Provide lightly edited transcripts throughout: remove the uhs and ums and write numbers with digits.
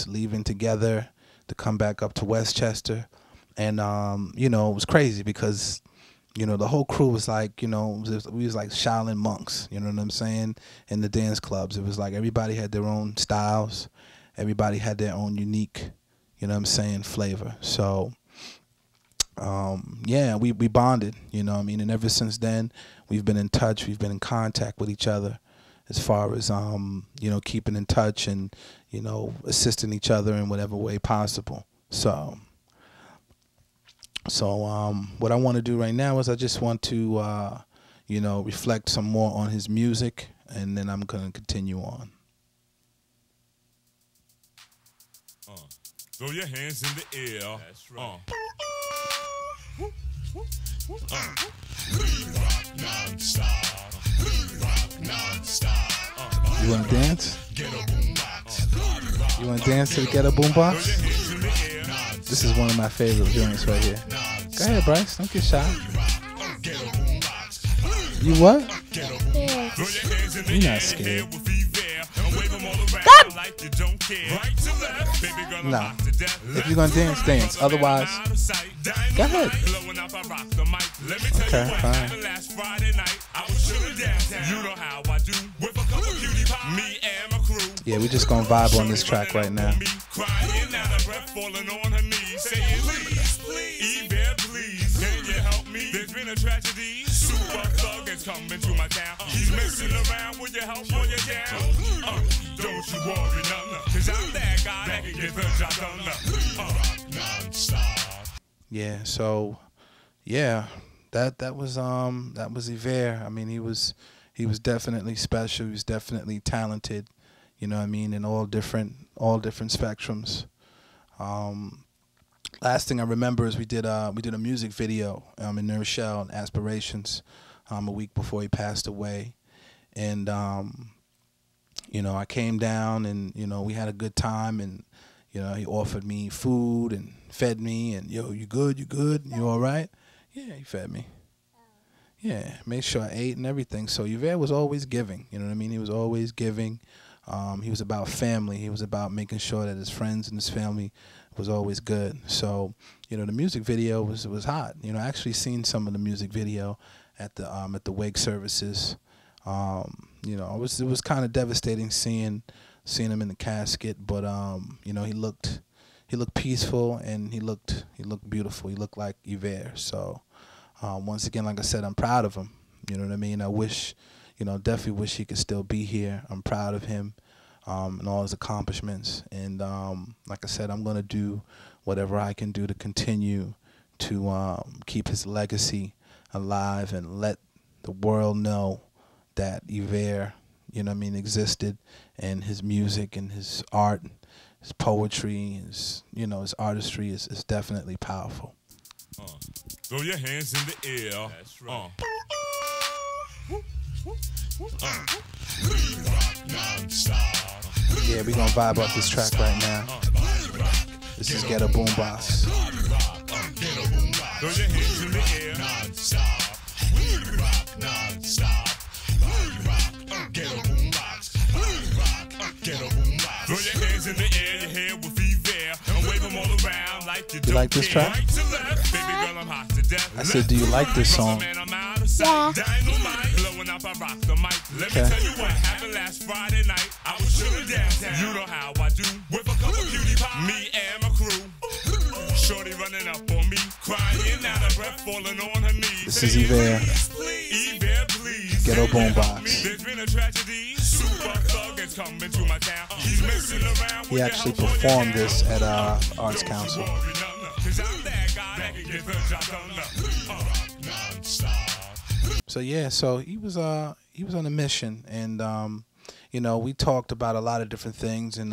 leaving together to come back up to Westchester. And, you know, it was crazy because, you know, the whole crew was like, you know, we was like Shaolin monks, you know what I'm saying, in the dance clubs. It was like everybody had their own styles. Everybody had their own unique, you know what I'm saying, flavor. So, yeah, we bonded, you know what I mean? And ever since then, we've been in touch. We've been in contact with each other as far as, you know, keeping in touch and, you know, assisting each other in whatever way possible. So what I want to do right now is I just want to, you know, reflect some more on his music, and then I'm going to continue on. Throw your hands in the air. That's right. Rock non-stop. Rock non-stop. You want to dance? You want to dance to the Ghetto Boombox? This is one of my favorite joints right here. Go ahead, Bryce. Don't get shy. You what? You're not scared. No. If you're going to dance, dance. Otherwise, go ahead. Okay, fine. Yeah, we're just going to vibe on this track right now. There's been a tragedy. Super thug is coming to my town. He's messing around with your help or your down. Don't you worry, none, cause I'm that guy that can get the job done. Non-stop. Yeah, so yeah, that was Evier. I mean, he was definitely special. He was definitely talented. You know what I mean, in all different spectrums. Last thing I remember is we did a music video in New Rochelle, Aspirations, a week before he passed away, and you know, I came down and, you know, we had a good time, and, you know, he offered me food and fed me, and, yo, you good, you all right? Yeah, he fed me. Yeah, made sure I ate and everything. So Evier was always giving, you know what I mean? He was always giving. He was about family. He was about making sure that his friends and his family was always good. So, you know, the music video was hot. You know, I actually seen some of the music video at the wake services. You know, it was kind of devastating seeing him in the casket, but you know, he looked peaceful, and he looked beautiful. He looked like Evier. So once again, like I said, I'm proud of him. You know what I mean? I wish, you know, definitely wish he could still be here. I'm proud of him and all his accomplishments. And like I said, I'm gonna do whatever I can do to continue to keep his legacy alive and let the world know that Evier, you know what I mean, existed, and his music and his art, his poetry, his, you know, his artistry is definitely powerful. Throw your hands in the air. That's right. Yeah, we gonna vibe off this track right now. This is Ghetto Boombox. Throw your hands in the air. Non-stop. We rock non-stop. Ghetto Boombox. Ghetto Boombox. Throw your hands in the air, your hair will be there, and wave them all around like you like this track? Right to left. Baby girl, I'm hot to death. I said, do you like this song? Yeah. Blowing up, I rock the mic. Let me tell you what happened last Friday night. I was chilling downtown. You know how I do. With a couple cutie pies. Me and my crew. Shorty running up on me, crying out of breath, falling on her knees. This is Evier. Evier, please. Ghetto Boombox. There's been a tragedy. Super thug is coming to my town. He's messing around. He actually performed this at Arts Council. So yeah, so he was on a mission, and you know, we talked about a lot of different things, and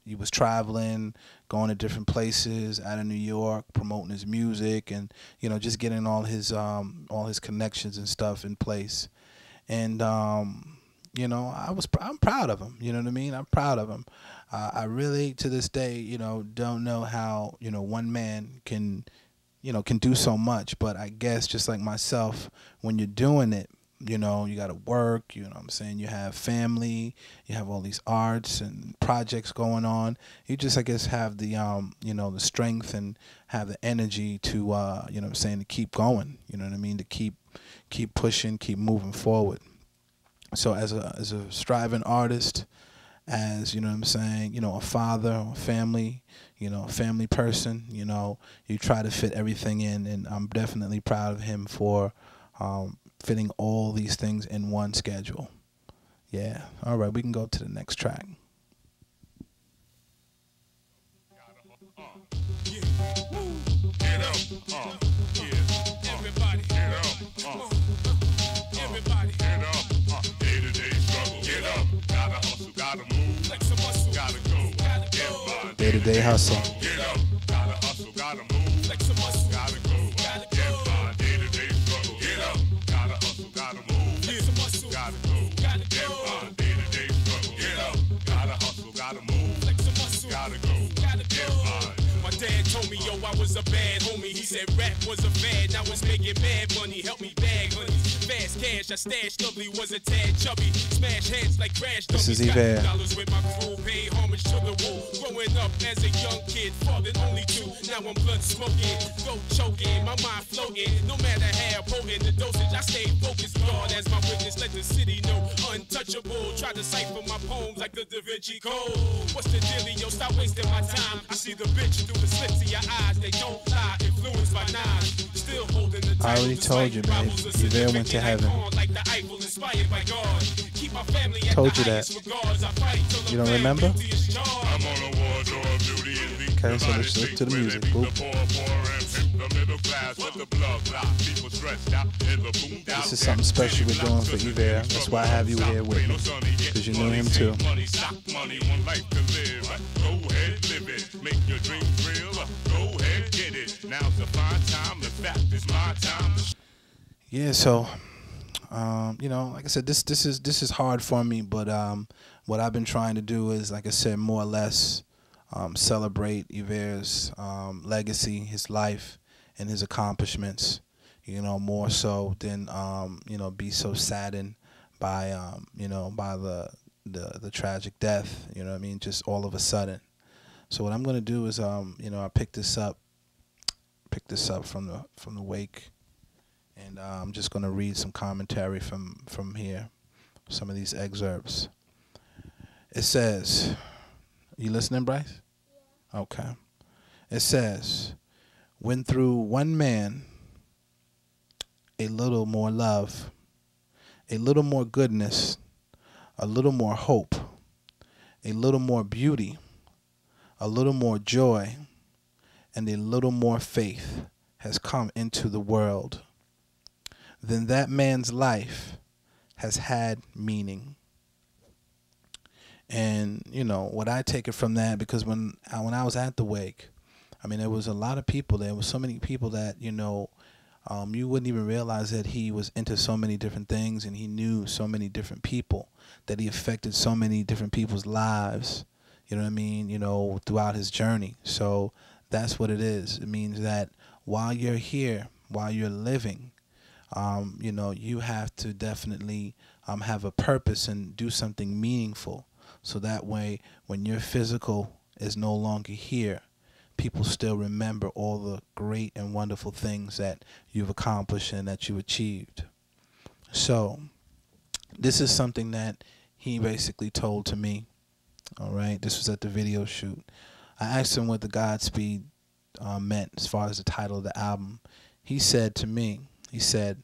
he was traveling, going to different places out of New York, promoting his music, and, you know, just getting all his connections and stuff in place. And you know, I'm proud of him. You know what I mean? I'm proud of him. I really, to this day, you know, don't know how, you know, one man can do so much. But I guess just like myself, when you're doing it, you know, you got to work, you know what I'm saying? You have family, you have all these arts and projects going on. You just, I guess, have the, you know, the strength and have the energy to, you know what I'm saying, to keep going, you know what I mean? To keep pushing, keep moving forward. So as a striving artist, as, you know what I'm saying, you know, a father or family, you know, a family person, you know, you try to fit everything in, and I'm definitely proud of him for fitting all these things in one schedule. Yeah. All right, we can go to the next track. Everybody, get up. Everybody, get up. Day-to-day struggle, get up. Gotta hustle, gotta move. Flex some muscle, gotta go. Day-to-day hustle. Get up. Gotta hustle, gotta move. Flex some muscle, gotta go. Day-to-day struggle, get up. Gotta hustle, gotta move. Flex some muscle, gotta go. Day-to-day struggle, get up. Gotta hustle, gotta move. Flex some muscle, gotta go. My dad told me, yo, I was a bad homie. He said rap was a fad, now it's making bad money. Help me bag honey. Fast cash, I stashed ugly, was a tad chubby. Smash heads like crash dummies. This is Evier. Dollars with my crew, pay homage to the woo. Growing up as a young kid, fathered only two. Now I'm blood smoking, throat choking, my mind floating. No matter how potent the dosage, I stay focused. God as my witness, let the city know. Untouchable, try to cipher my poems like the Da Vinci Code. What's the dealio? Stop wasting my time. I see the bitch through the slits of your eyes. They don't lie, influenced by nines. Still holding the title. I already told you, man. Evier went to heaven. Told you that. You don't remember? Okay, so let's look to the music. Boop. This is something special we're doing for Evier. That's why I have you here with me, because you knew him too. Yeah, so you know, like I said, this is hard for me, but what I've been trying to do is, like I said, more or less celebrate Evier's legacy, his life, and his accomplishments. You know, more so than you know, be so saddened by you know, by the tragic death. You know what I mean? Just all of a sudden. So what I'm gonna do is you know, I picked this up from the wake. And I'm just going to read some commentary from here, some of these excerpts. It says, you listening, Bryce? Yeah. Okay. It says, when through one man, a little more love, a little more goodness, a little more hope, a little more beauty, a little more joy, and a little more faith has come into the world, then that man's life has had meaning. And, you know, what I take it from that, because when I was at the wake, I mean, there was a lot of people there. There was so many people that, you know, you wouldn't even realize that he was into so many different things, and he knew so many different people, that he affected so many different people's lives, you know what I mean, you know, throughout his journey. So that's what it is. It means that while you're here, while you're living, you know, you have to definitely have a purpose and do something meaningful. So that way, when your physical is no longer here, people still remember all the great and wonderful things that you've accomplished and that you achieved. So this is something that he basically told to me. All right, this was at the video shoot. I asked him what the Godspeed meant as far as the title of the album. He said to me, he said,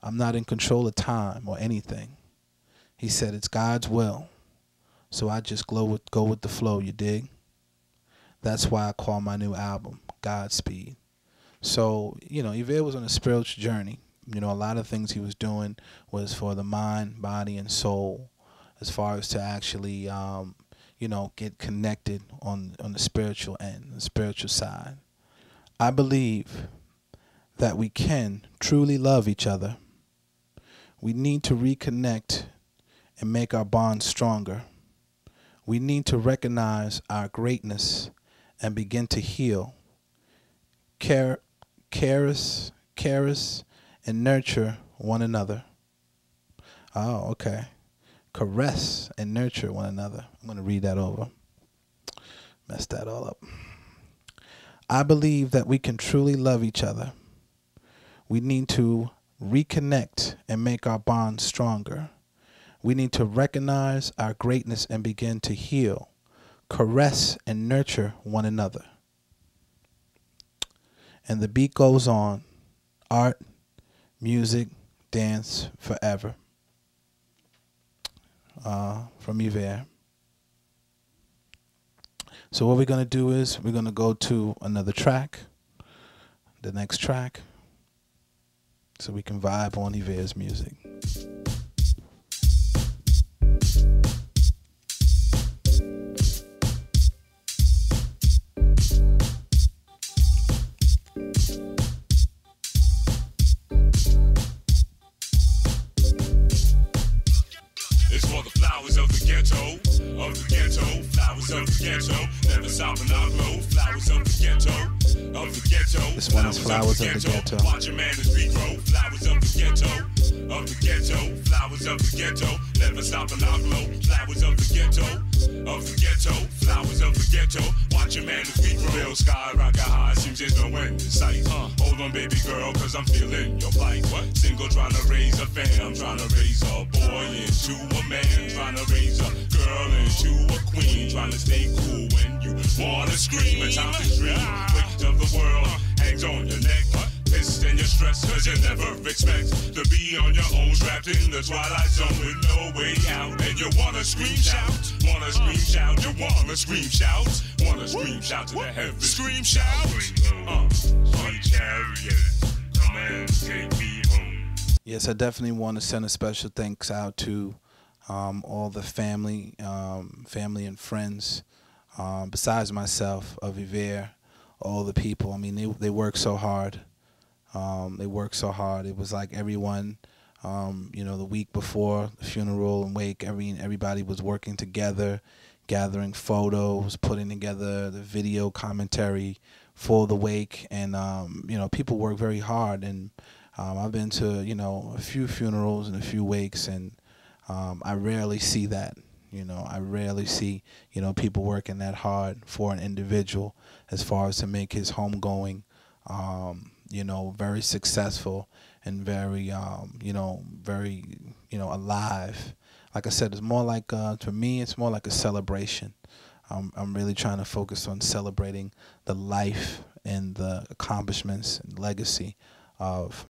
I'm not in control of time or anything. He said, it's God's will. So I just go with the flow, you dig? That's why I call my new album Godspeed. So, you know, Evier was on a spiritual journey. You know, a lot of things he was doing was for the mind, body, and soul, as far as to actually, you know, get connected on the spiritual end, the spiritual side. I believe that we can truly love each other. We need to reconnect and make our bonds stronger. We need to recognize our greatness and begin to heal, cherish, and nurture one another. Oh, okay. Caress and nurture one another. I'm going to read that over. Mess that all up. I believe that we can truly love each other. We need to reconnect and make our bond stronger. We need to recognize our greatness and begin to heal, caress, and nurture one another. And the beat goes on. Art, music, dance forever. From Evier. So what we're going to do is we're going to go to another track, the next track, so we can vibe on Evier's music. It's for the flowers of the ghetto, flowers of the ghetto, never stopping our glow, flowers of the ghetto, This one is Flowers of the Ghetto. Watch a man as we grow, flowers of the ghetto, flowers of the ghetto, never stopping our glow, flowers of the ghetto, flowers of the ghetto, watch a man as we grow. Real sky, rock high, seems there's no end in sight. Hold on, baby girl, cause I'm feeling your plight. What? Single trying to raise a fam, trying to raise a boy into a man, trying to raise a girl into a queen, trying to stay cool when you wanna scream. It's time to dream. Weight of the world hangs on your neck. Pissed and you're stressed cause you never expect to be on your own, trapped in the twilight zone with no way out. And you wanna scream shout, you wanna scream shout to the heavens. Scream shout. Sweet chariot, come and take me home. Yes, I definitely want to send a special thanks out to all the family and friends, besides myself, of Evier, all the people. I mean, they work so hard. It was like everyone, the week before the funeral and wake, everybody was working together, gathering photos, putting together the video commentary for the wake, and people work very hard. And I've been to a few funerals and a few wakes, and I rarely see that. I rarely see people working that hard for an individual as far as to make his homegoing very successful and very alive. Like I said, it's more like to me, it's more like a celebration. I'm really trying to focus on celebrating the life and the accomplishments and legacy of